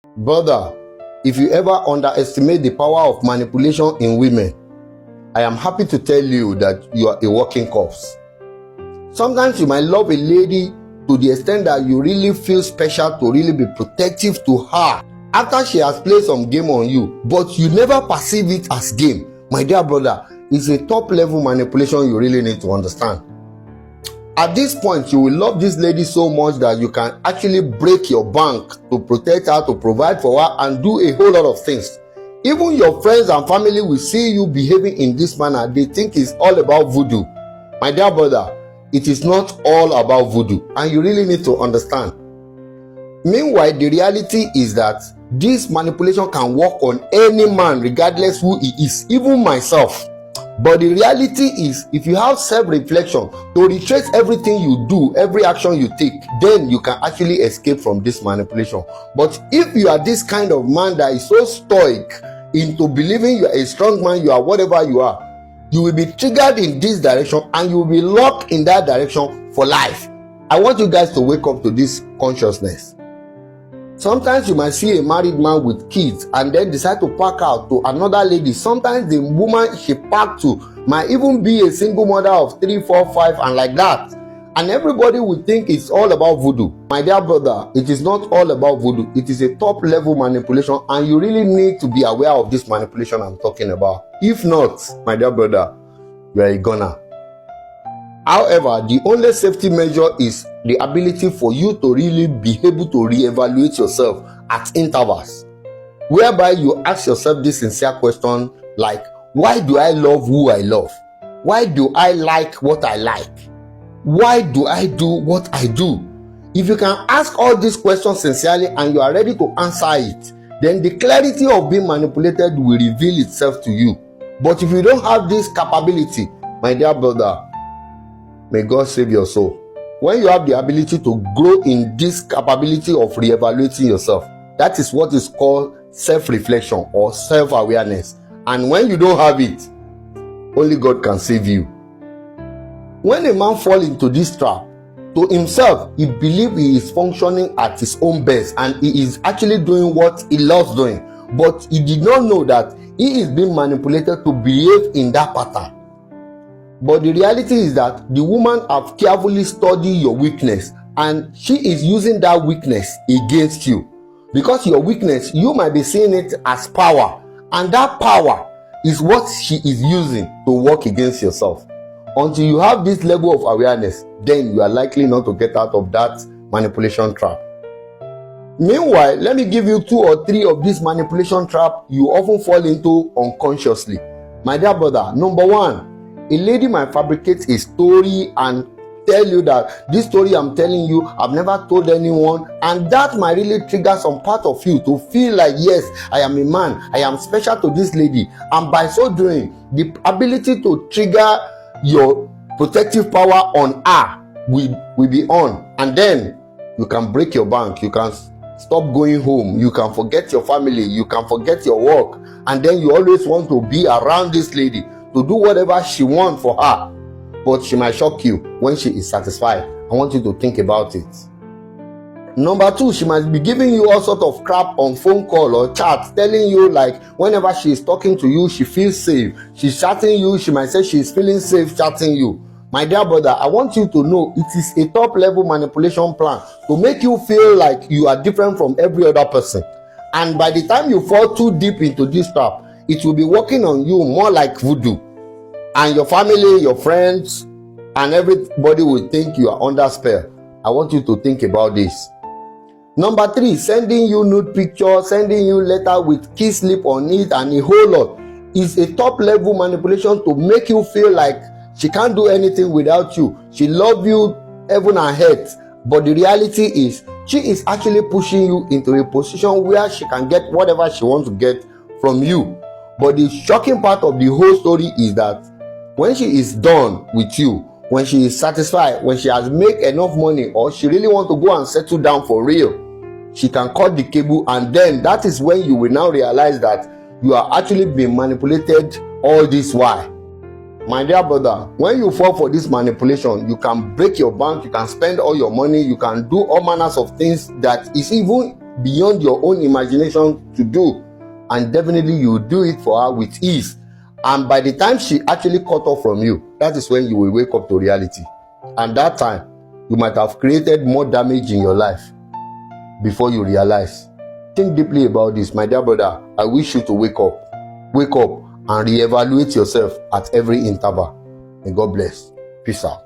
Brother, if you ever underestimate the power of manipulation in women, I am happy to tell you that you are a walking corpse. Sometimes you might love a lady to the extent that you really feel special to really be protective to her after she has played some game on you, but you never perceive it as game. My dear brother, it's a top level manipulation you really need to understand. At this point, you will love this lady so much that you can actually break your bank to protect her, to provide for her, and do a whole lot of things. Even your friends and family will see you behaving in this manner. They think it's all about voodoo. My dear brother, it is not all about voodoo, and you really need to understand. Meanwhile, the reality is that this manipulation can work on any man regardless who he is, even myself. But the reality is, if you have self-reflection to retrace everything you do, every action you take, then you can actually escape from this manipulation. But if you are this kind of man that is so stoic into believing you are a strong man, you are whatever you are, you will be triggered in this direction and you will be locked in that direction for life. I want you guys to wake up to this consciousness. Sometimes you might see a married man with kids and then decide to pack out to another lady. Sometimes the woman she packed to might even be a single mother of 3, 4, 5 and like that. And everybody will think it's all about voodoo. My dear brother, it is not all about voodoo. It is a top level manipulation and you really need to be aware of this manipulation I'm talking about. If not, my dear brother, you are a goner. However, the only safety measure is the ability for you to really be able to reevaluate yourself at intervals, whereby you ask yourself this sincere question like, why do I love who I love? Why do I like what I like? Why do I do what I do? If you can ask all these questions sincerely and you are ready to answer it, then the clarity of being manipulated will reveal itself to you. But if you don't have this capability, my dear brother, may God save your soul. When you have the ability to grow in this capability of reevaluating yourself, that is what is called self-reflection or self-awareness. And when you don't have it, only God can save you. When a man falls into this trap, to himself, he believes he is functioning at his own best and he is actually doing what he loves doing. But he did not know that he is being manipulated to behave in that pattern. But the reality is that the woman have carefully studied your weakness and she is using that weakness against you. Because your weakness, you might be seeing it as power, and that power is what she is using to work against yourself. Until you have this level of awareness, then you are likely not to get out of that manipulation trap. Meanwhile, let me give you 2 or 3 of these manipulation traps you often fall into unconsciously. My dear brother, number 1, a lady might fabricate a story and tell you that this story I'm telling you, I've never told anyone, and that might really trigger some part of you to feel like, yes, I am a man, I am special to this lady, and by so doing, the ability to trigger your protective power on her will be on, and then you can break your bank, you can stop going home, you can forget your family, you can forget your work, and then you always want to be around this lady to do whatever she wants for her, but she might shock you when she is satisfied. I want you to think about it. Number 2, she might be giving you all sort of crap on phone call or chat, telling you like whenever she is talking to you, she feels safe. She's chatting you, she might say she's feeling safe chatting you. My dear brother, I want you to know it is a top level manipulation plan to make you feel like you are different from every other person. And by the time you fall too deep into this trap, it will be working on you more like voodoo. And your family, your friends, and everybody will think you are under spell. I want you to think about this. Number 3, sending you nude pictures, sending you letter with kiss slip on it and a whole lot is a top level manipulation to make you feel like she can't do anything without you. She loves you heaven and earth. But the reality is, she is actually pushing you into a position where she can get whatever she wants to get from you. But the shocking part of the whole story is that when she is done with you, when she is satisfied, when she has made enough money, or she really wants to go and settle down for real, she can cut the cable, and then that is when you will now realize that you are actually being manipulated all this while. My dear brother, when you fall for this manipulation, you can break your bank, you can spend all your money, you can do all manners of things that is even beyond your own imagination to do, and definitely you will do it for her with ease. And by the time she actually cut off from you, that is when you will wake up to reality. And that time, you might have created more damage in your life before you realize. Think deeply about this, my dear brother. I wish you to wake up and reevaluate yourself at every interval. May God bless. Peace out.